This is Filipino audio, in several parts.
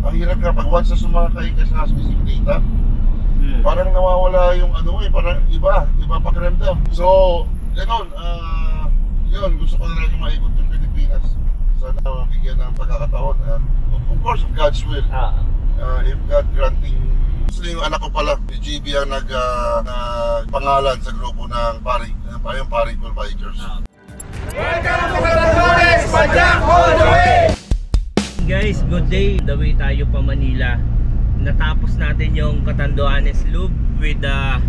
ang hirap kapag once na sumakay ka sa bisikleta, parang nawawala yung ano parang iba pakiramdam. So, ganoon, yun, gusto ko na lang maikot yung Pilipinas. Sana mabigyan ng pagkakataon. Of course, of God's will. If God granting. Gusto yung anak ko pala, si GB ang nagpangalan sa grupo ng Paring Cool Bikers. Welcome to Catanduanes, Padjak all the way! Guys, good day. The way tayo pa Manila. Natapos natin yung Catanduanes Loop with the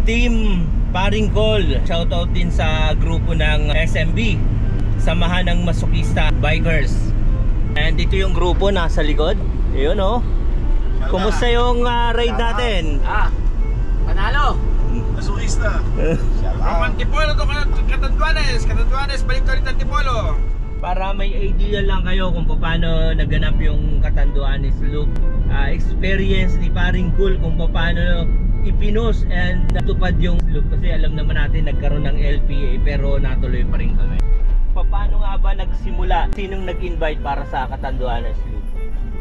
team Paring Cool. Shoutout din sa grupo ng SMB, Samahan ng Masokista Bikers. And ito yung grupo nasa likod. Ayun oh. Kumusta yung ride natin? Panalo! Masokista! From Antipolo to Catanduanes, balik to rin Antipolo. Para may idea lang kayo kung paano naganap yung Catanduanes Loop, experience ni Paring Cool kung paano ipinos and natupad yung loop, kasi alam naman natin nagkaroon ng LPA pero natuloy pa rin kami. Paano nga ba nagsimula? Sinong nag-invite para sa Catanduanes Loop?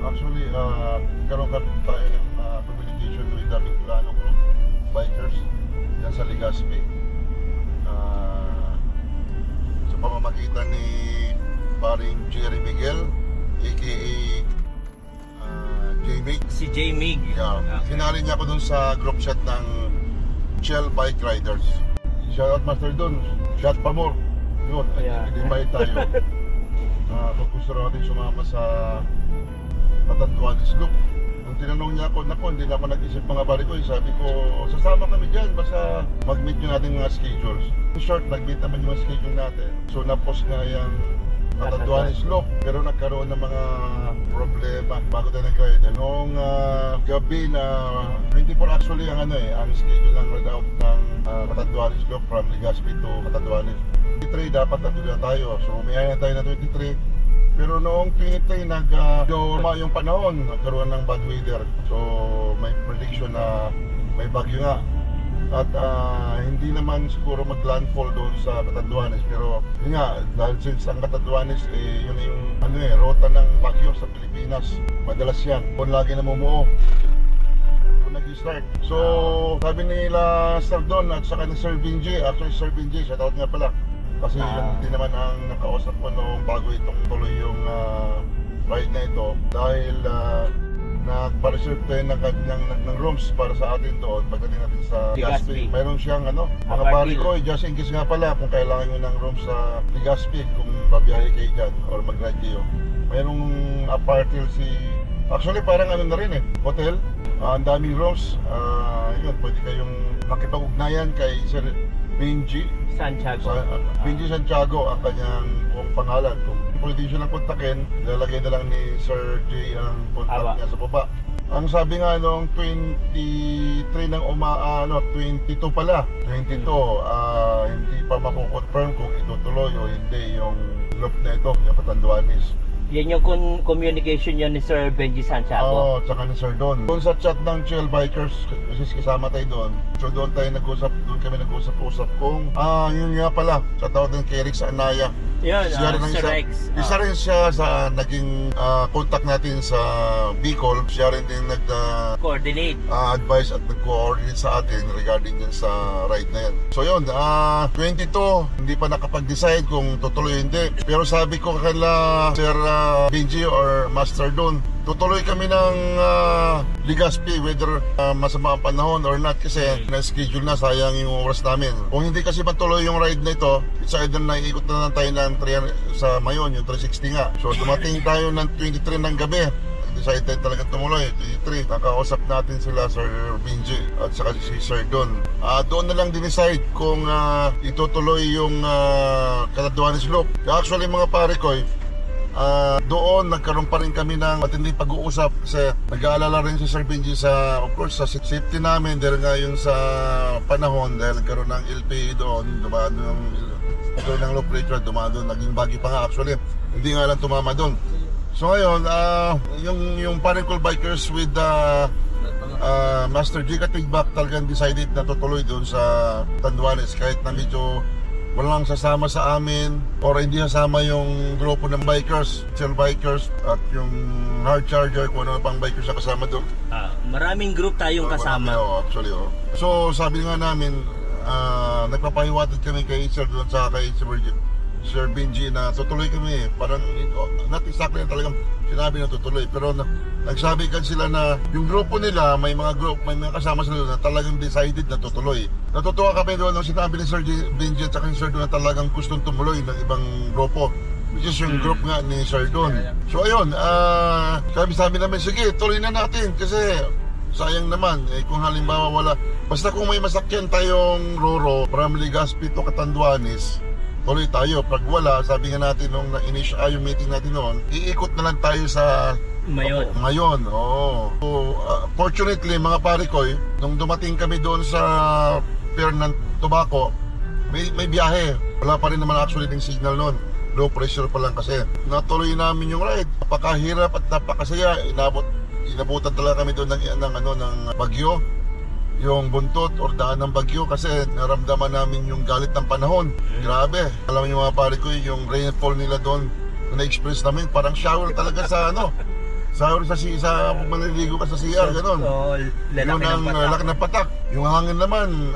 Actually, karoon kami tayo ng communication with the Bicolano Group Bikers yan sa Legazpi. Sa pamamagitan ni Paring Jerry Miguel aka J-Mig. Si J-Mig. Yeah. Sinali niya ako dun sa group chat ng Shell Bike Riders. Shout out master dun, shot pa more. Yun, invite tayo. Kung gusto natin sumama sa Catanduanes Loop. Nung tinanong niya ako, hindi na ako nag-isip mga bari ko. Sabi ko, sasama kami dyan, basta mag-meet nyo natin mga schedules. In short, nag-meet naman yung schedule natin. So na-post nga yung Catanduanes Loop, pero nagkaroon ng mga problema bago tayo nag-ride. Noong gabi na 24 actually ang ang schedule ng ride out ng Catanduanes Loop from Legazpi to Catanduanes. 23 dapat natuloy na tayo, so umiyahin na tayo na 23. Pero noong 23 nag-yorma yung panahon, nagkaroon ng bad weather. So may prediction na may bagyo nga. At hindi naman siguro mag-landfall doon sa Catanduanes, pero yun nga, dahil since ang Catanduanes yun yung rota ng bagyo sa Pilipinas, madalas yan kung lagi namumuo kung nag-start. So sabi nila Sir Don at saka ni Sir Benji, actually Sir Benji, shoutout nga pala, kasi yun din naman ang nakausap ko noong bago itong tuloy yung ride na ito, dahil nagpa-reserve tayo ng rooms para sa atin doon pagdating natin sa Legazpi. Mayroon siyang mga bariko, just in case nga pala kung kailangan nyo ng rooms sa Legazpi, kung babiyahe kayo dyan or mag-ride kayo. Mayroong apartment actually parang na rin hotel, ang daming rooms. Yun, pwede kayong makipag-ugnayan kay Sir Benji Santiago. Benji Santiago ang kanyang buong pangalan. Kung pwede siya lang kontakin, nilalagay na lang ni Sir J ang contact niya sa baba. Ang sabi nga nung 23 ng 22 pala, 22, hindi pa mako-confirm kung itutuloy o hindi yung loop na ito, yung Catanduanes. Yan yung communication yun ni Sir Benji Santiago. Tsaka ni Sir Don. Doon sa chat ng Shell Bikers, kasi kasama tayo doon. So doon kami nag-usap kung, yun nga pala, sa tawag din kay Rex Anaya. Yun, Sir Rex. Isa rin siya sa naging contact natin sa Bicol. Siya rin din coordinate, advice at nag-coordinate sa atin regarding dun sa ride na yan. So yun, 22, hindi pa nakapag-decide kung tutuloy hindi. Pero sabi ko kala Sir Benji or Master Don, tutuloy kami ng Legazpi whether masama ang panahon or not, kasi na-schedule na, sayang yung oras namin. Kung hindi kasi matuloy yung ride na ito, it's either naiikot na lang tayo ng 3 sa Mayon, yung 360 nga. So dumating tayo ng 23 ng gabi, decide tayo talagang tumuloy, 23. Nakausap natin sila Sir Benji at saka si Sir Don. Doon na lang din-decide kung itutuloy yung Catanduanes Loop. Actually mga pare ko, doon nagkaroon pa rin kami ng matinding pag-uusap, kasi nag-aalala rin si Sir Benji sa, of course, sa safety namin dahil nga yun sa panahon, dahil nagkaroon ng LPA doon, dumaan ng low pressure, dumaan doon, naging bagyo pa nga actually, hindi nga lang tumama doon. So ngayon, yung Paring Cool Bikers with Master G Katigbak talagang decided na tutuloy doon sa Catanduanes, kahit na medyo walang sasama sa amin or hindi sasama yung grupo ng bikers, trail bikers at yung hard charger, kung ano pang bikers na kasama doon. Maraming group tayong kasama. Actually. So sabi nga namin, nagpapahiwatig kami kay Sir doon sa kay Sir Benji na tutuloy kami. Parang not exactly na talagang sinabi na tutuloy, pero nagsabi kan sila na yung grupo nila, may mga kasama sila doon na talagang decided na tutuloy. Natutuwa kami doon nung sinabi ni Sir Benji at saka ni Sir doon na talagang gustong tumuloy ng ibang grupo, which is yung group nga ni Sir doon. So ayun, sabi namin, sige, tuloy na natin kasi sayang naman, kung halimbawa wala, basta kung may masakyan tayong Roro from Legazpi to Catanduanes, tuloy tayo. Pag wala, sabi nga natin nung yung meeting natin noon, iikot na lang tayo sa Mayon. So, fortunately, mga pare ko, nung dumating kami doon sa Pier ng Tobacco, may biyahe. Wala pa rin naman actually yung signal noon. Low pressure pa lang kasi. Natuloy namin yung ride. Napakahirap at napakasaya. Inabutan talaga kami doon ng bagyo, yung buntot or daan ng bagyo, kasi naramdaman namin yung galit ng panahon. Grabe. Alam niyo mga pare ko, yung rainfall nila doon na na-experience namin, parang shower talaga sa shower sa maniligo ka sa CR, gano'n. Lalaki ng patak. Yung hangin naman,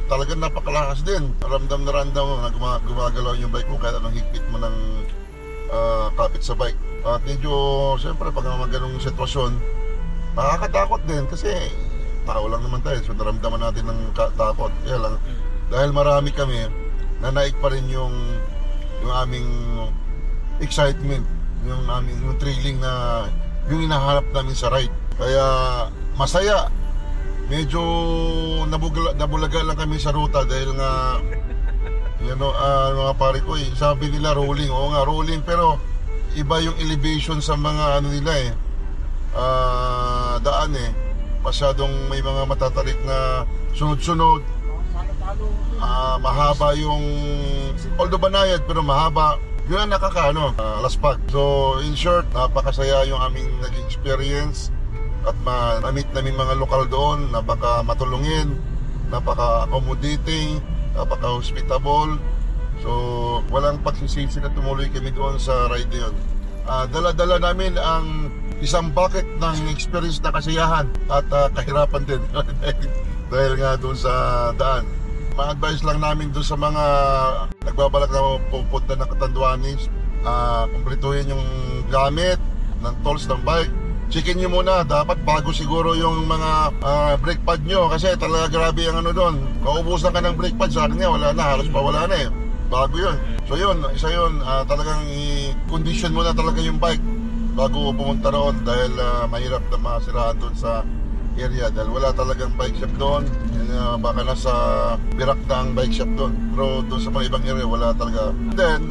talagang napakalakas din. Ramdam na gumagalaw yung bike mo kahit anong higpit mo ng kapit sa bike. At medyo, siyempre, pag ganung sitwasyon, nakakatakot din kasi tao lang naman tayo, so naramdaman natin ng takot. Kaya lang, dahil marami kami, nanaig pa rin yung aming excitement, yung thrilling na yung hinahanap namin sa ride. Kaya masaya. Medyo nabulaga lang kami sa ruta dahil nga mga pare ko, sabi nila rolling. Oo nga, rolling, pero iba yung elevation sa mga nila daan masyadong may mga matatarik na sunod-sunod. Mahaba yung, although banayad pero mahaba, yun ang laspag. So in short, napakasaya yung aming naging experience at ma-meet namin mga lokal doon, napaka matulungin, napaka accommodating, napaka hospitable. So walang pagsisisi na tumuloy kami doon sa ride na yun. Dala-dala namin ang isang bucket ng experience na kasiyahan at kahirapan din dahil nga doon sa daan. Ma-advise lang namin doon sa mga nagbabalak na pupunta ng Catanduanes, kumpletuhin yung gamit ng tools ng bike. Checkin nyo muna, dapat bago siguro yung mga brake pad nyo, kasi talaga grabe ang doon. Kaubusan ka ng brake pad, sa akin nga wala na, halos pa wala na bago yun. So yun, isa yun, talagang i-condition mo na talaga yung bike bago pumunta roon dahil mahirap na masiraan doon sa area dahil wala talagang bike shop doon. Baka nasa birak na ang bike shop doon, pero doon sa mga ibang area wala talaga. Then,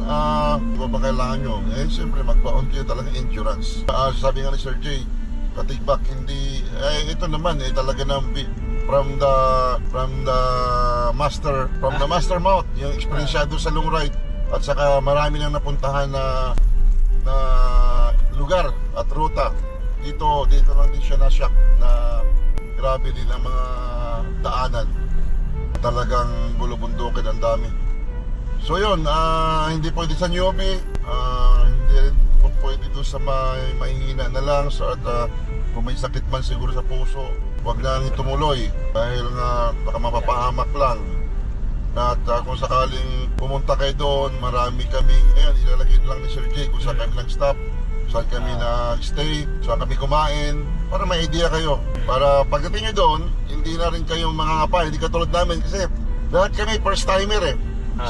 kung ba kailangan nyo, siyempre magpa-on kayo talaga insurance. Sabi nga ni Sir Jay, katigbak hindi, ito naman talaga ng from the master mouth, yung experience doon sa long ride at saka marami nang napuntahan na lugar at ruta. Dito lang din siya na-shock na grabe din ang mga daanan. Talagang bulubundukin ang dami. So yun, hindi pwede sa newbie, hindi rin pwede doon sa mahihina na lang. So, at kung may sakit man siguro sa puso, huwag lang tumuloy dahil nga baka mapapahamak lang. At kung sakaling pumunta kayo doon, marami kaming, ilalagay lang ni Sir Jay kung saan kami nag-stop, saan kami nag-stay, saan kami kumain, para may idea kayo. Para pagdating nyo doon, hindi na rin kayong mangangapa, hindi katulad namin kasi lahat kami first timer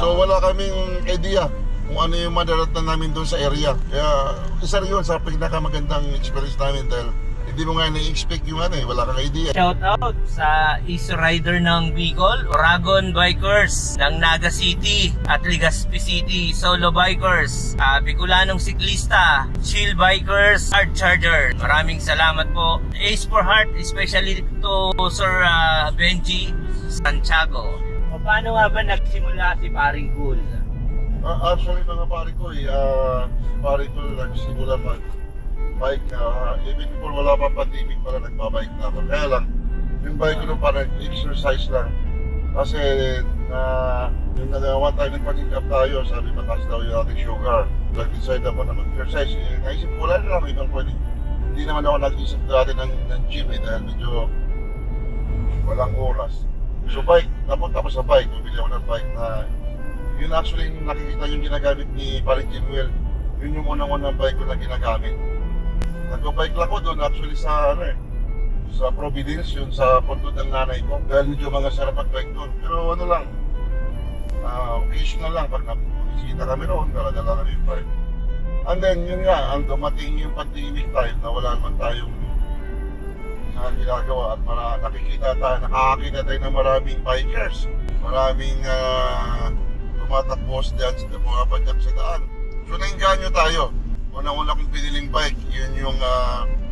So wala kaming idea kung ano yung madaratan namin doon sa area. Kaya isa rin yun sa pinakamagandang experience namin dahil hindi mo nga na-expect yung wala kang idea. Shout out sa East Rider ng Bicol, Oragon Bikers ng Naga City at Legazpi City, Solo Bikers, Bicolanong Siklista, Chill Bikers, Hard Charger. Maraming salamat po. Ace for Heart, especially to Sir Benji Santiago. Paano nga ba nagsimula si Paring Cool? Actually mga pare ko, nagsimula bike, even before wala pa pandemic pala nagbabike na ako. Kaya lang, yung bike ko parang exercise lang. Kasi yung nagawa tayo ng panic up tayo, sabi mataas daw yung ating sugar. Nag-decide ako na mag-exercise. Naisip ko wala na lang ibang pwede. Hindi naman ako nag-isip dati ng gym dahil medyo walang oras. So bike, napunta ko sa bike, bumili ako ng bike na yun actually yung nakikita yung ginagamit ni Paring Jinwell. Yun yung unang-unang bike ko na ginagamit. Nag-bike lang ko doon actually sa sa Providence, yun sa puntod ng nanay ko. Dahil medyo mga sarap mag-bike doon. Pero ano lang, occasional lang pag nabumisita kami roon, dala-dala kami yung bike. And then yun nga, ang dumating yung pandemic time na wala naman tayong ginagawa at nakakakita tayo ng maraming bikers, maraming tumatakbo dyan sa mga padyak sa daan. So nainganyo tayo. Unang-una kong piniling bike, yun yung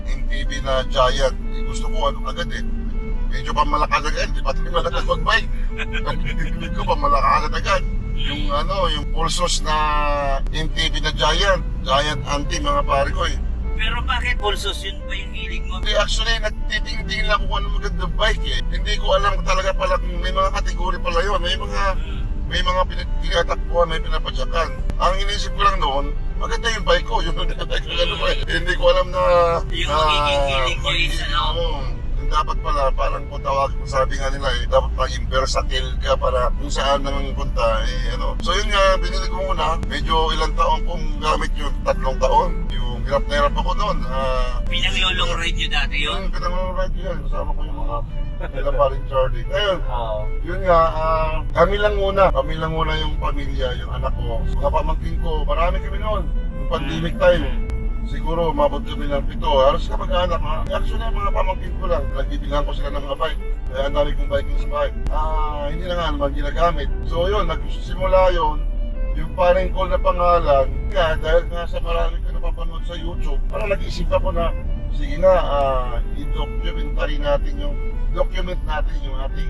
MTB na Giant. Gusto ko agad medyo pamalakas agad, di ba tayo malakas mag-bike? Piniling ko pamalakas agad. Yung Pulsos na MTB na Giant anti mga pare ko Pero bakit Pulsos yun ba yung hiling mo? Actually, nagtitingin lang kung ano magandang bike Hindi ko alam talaga pala kung may mga kategory pala yun. May mga tinatakbuhan, may pinapadyakan. Ang inisip ko lang noon, maganda yung bike ko. Hindi ko alam na yung magiging hiling nyo is dapat pala, parang kung tawagin mo, sabi nga nila dapat maging versatile ka para kung saan naman punta So yun nga, binili ko muna. Medyo ilang taon kong gamit yun, 3 taon. Yung hirap na hirap ako doon. Pinang-long ride nyo dati yun? Pinang-long ride yun. Kasama ko yung mga nila Paring Charlie. Ngayon, yun nga, kami lang muna yung pamilya, yung anak ko. Mga pamangkin ko, marami kami noon. Yung pandemic time. Siguro mabot kami ng 7. Halos kapag-anak actually mga pamangkin ko lang, nagbibilang ko sila ng mga bike. Kaya ang dami kong biking sa bike. Hindi na nga naman ginagamit. So yun, nagsimula yun. Yung Paring Col na pangalan, kaya dahil nga sa marami ko napapanood sa YouTube, parang nag-isip ako na, sige nga, i-document natin yung ating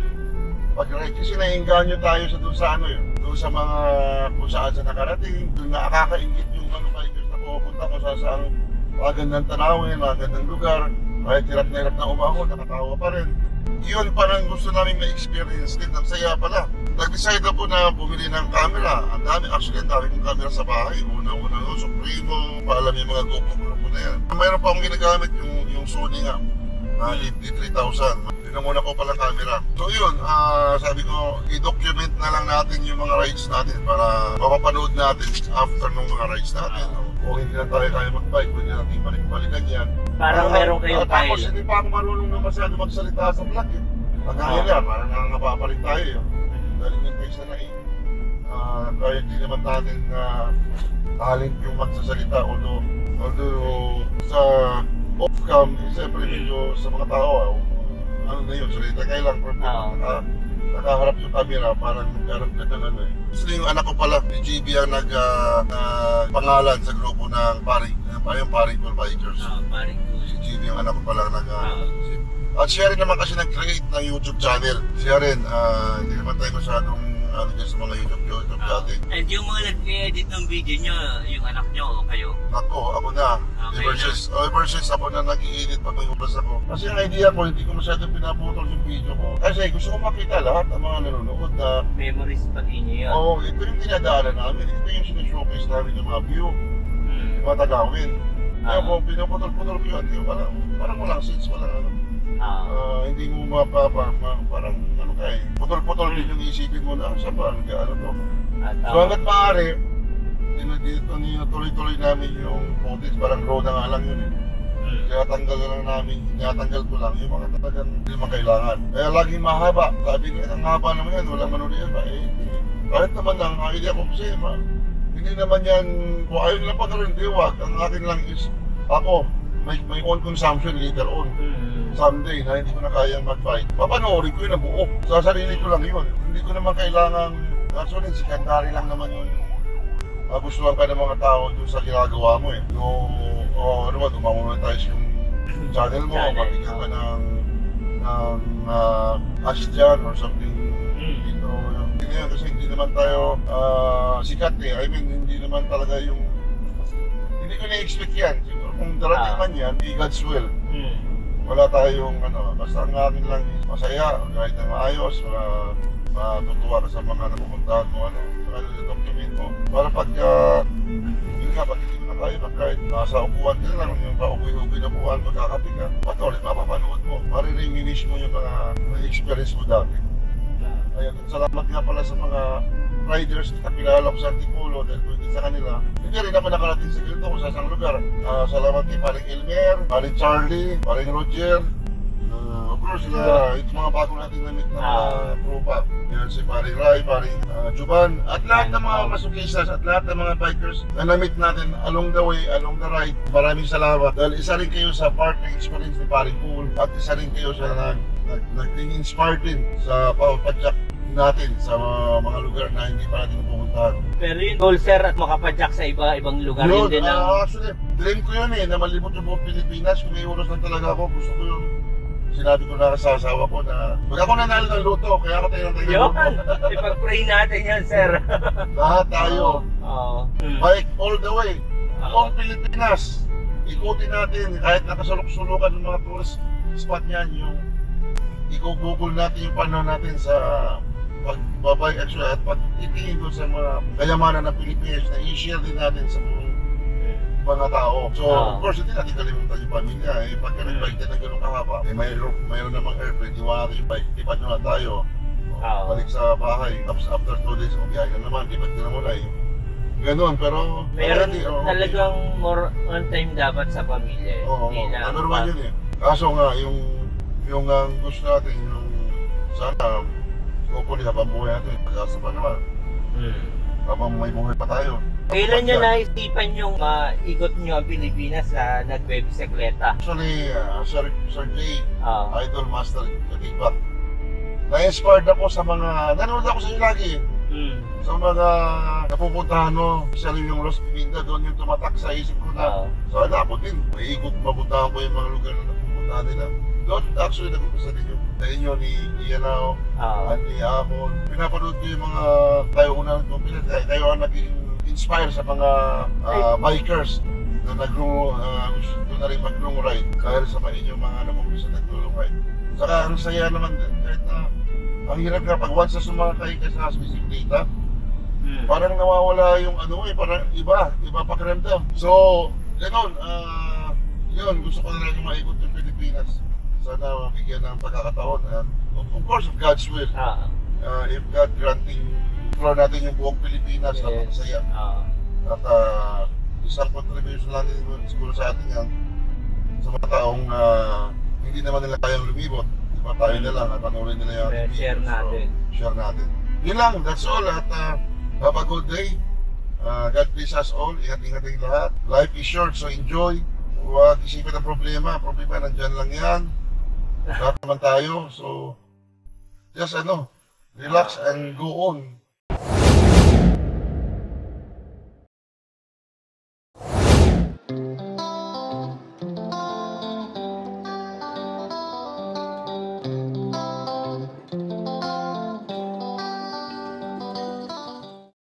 pag-ride. Kasi naiinganyo tayo sa doon sa doon sa mga kung saan sa nakarating, doon na nakakaingit yung mga bikers na pupunta kung saan magandang tanawin, magandang lugar, kahit hirap na umahon, nakatawa pa rin. Yun parang gusto namin ma-experience din. Ang saya pala. Nag-decide ako na bumili ng camera. Ang dami kong camera sa bahay. Una-una yung Supremo, paalam yung mga GoPro na yan. Mayroon pa akong ginagamit yung Sony nga, ED3000. Muna ko palang camera. So yun, sabi ko, i-document na lang natin yung mga rides natin para mapapanood natin after ng mga rides natin. Kung hindi na tayo kaya mag-bike, pwede natin balik-balikan yan. Parang meron kayong file. Tapos hindi pa ako marunong na masyado magsalita sa vlog Pagkakaya, parang nangangapapalit tayo Galing yung tayo sa nain. Kaya hindi naman natin talent yung magsasalita. Although sa off-cam, siyempre medyo sa mga tao, yun, salita kayo lang, nakaharap yung camera, parang nagharap ka ng Gusto yung anak ko pala, ni GB ang nagpangalan sa grupo ng Paring Col Bikers. Paring Col. Si GB ang anak ko pala at siya rin naman kasi nag-create ng YouTube channel. Siya rin, hindi naman tayo masyadong sa mga YouTube dati. And yung mga nag-edit ng video nyo, yung anak nyo o kayo? Ako na. Ever since ako na nag-i-edit pag may ubas ako. Kasi ang idea ko, hindi ko masyadong pinaputol yung video ko. Kasi gusto ko makita lahat ng mga nanonood na memories pati nyo yan. Oo, ito yung dinadaanan namin. Ito yung sinishowcase namin yung mga view. Yung mga tagawin. Kaya kung pinaputol-putol ko yun, parang walang sense, hindi mo parang putol-putol din yung isipin mo na sa ba, to. So hanggat maaari, tuloy-tuloy namin yung footage, parang raw na nga lang yun Tinatanggal ko lang yung mga talagang hindi naman kailangan. Kaya laging mahaba. Sabi ko, ang haba naman yan, walang manood yan ba? Kahit naman lang, idea ko kasi, hindi naman yan, kung ayaw nilang pagkaroon, hindi wag. Ang akin lang is, ako, may own consumption later on. Someday na hindi ko na kayang mag-bike, papanoorin ko yun na buo. Sa sarili ko lang yun. Hindi ko naman kailangan, actually, secondary lang naman yun. Magustuhan ka ng mga tao dun sa ginagawa mo umamonetize yung channel mo, mabigyan ka ng cash dyan or something. Hindi yan kasi hindi naman tayo sikat I mean, hindi naman talaga hindi ko na-expect yan. Siguro kung darating man yan, be God's will. wala tayong basta ang akin lang masaya, kahit na maayos, matutuwa ka sa mga napupuntahan mo, saka document mo. Para pag, yun nga, pag hindi mo na kayo, kahit nasa upuan ka lang, yung pauwi-uwi na upuan, magkakapi ka, patuloy, mapapanood mo. Maririminis mo yung mga experience mo dati. Ayun, salamat nga pala sa mga riders na kilala ko sa Antipolo dahil kung hindi sa kanila, hindi rin naman nakarating sa ganito kung sa isang lugar. Salamat kay paring Elmer, paring Charlie, paring Roger, of course, itong mga bago natin na-meet na mga tropa. Yan si paring Rai, paring Juban, at lahat ng mga masukistas at lahat ng mga bikers na na-meet natin along the way, along the ride. Maraming salamat dahil isa rin kayo sa partner experience ni paring Pool at isa rin kayo sa nag-inspire din sa pagpadyak natin sa mga lugar na hindi pa natin pupuntahan. Pero yun, goal sir, at makapadyak sa ibang lugar yun din ang... Actually, dream ko yun na malibot yung buong Pilipinas. Kung may oras lang talaga ako, gusto ko yun. Sinabi ko na sa asawa ko na pag ako nanalo ng luto, kaya ako tayo ng luto. Ipag-pray natin yan, sir. Lahat tayo. Bike all the way. Buong Pilipinas. Ikutin natin, kahit nakasulok-sulukan ng mga tourist spot niyan, yung i-google natin yung panahon natin sa pagbabay actually at pag-itingin doon sa mga kayamanan ng Pilipinas na i-share din natin sa mga tao. So, of course, hindi natin kalimutan yung pamilya. Pagka nag-bike din ng gano'ng kahaba, mayroon namang airplane, iwan natin yung bike, lipat nyo na tayo. Balik sa bahay, tapos after 2 days, biyahe na naman, lipat nyo na muna Ganon, pero... Meron talagang more on time dapat sa pamilya. Oo, number one yun Kaso nga, yung gusto natin, yung sana, hopefully habang buhay natin, pag-asa pa naman. Habang may buhay pa tayo. Kailan nyo naisipan yung ikot nyo ang Pilipinas na nag-bisikleta? Actually, Sir Jay, Idol Master Katipak. Na-inspired ako sa mga, nanonood ako sa inyo lagi. Sa mga napupuntahan mo, isa rin yung Los Piminda, doon yung tumatak sa isip ko na sana ako din. May ikot, mapuntahan ko yung mga lugar na napupuntahan nila. Doon, actually, nag-upisa din yun. Sa inyo ni Ianao, Andy Amon. Pinapanood ko yung mga tayo unang kumpilan. Tayo ang naging inspire sa mga bikers na gusto na rin mag-long ride. Dahil sa inyong mga nakumpisa nag-long ride. Saka ang saya naman din, kahit na ang hirap nga pag once na sumakay ka sa bisikleta, parang nawawala yung parang iba pakiramdam. So, ganoon, yun, gusto ko na rin maikot yung Pilipinas. Sana mabigyan ng pagkakataon. Of course, of God's will. If God granting, explore natin yung buong Pilipinas na masaya. At isang contribution lang din siguro sa atin yan sa mga taong hindi naman nila kayang lumibot. Diba tayo na lang at panoorin nila yung share natin. So, share natin. Yun lang, that's all. At have a good day. God bless us all. Ingat-ingat lahat. Life is short, so enjoy. Huwag isipin ang problema. Problema nandyan lang yan. Lahat naman tayo. So, just relax and go on.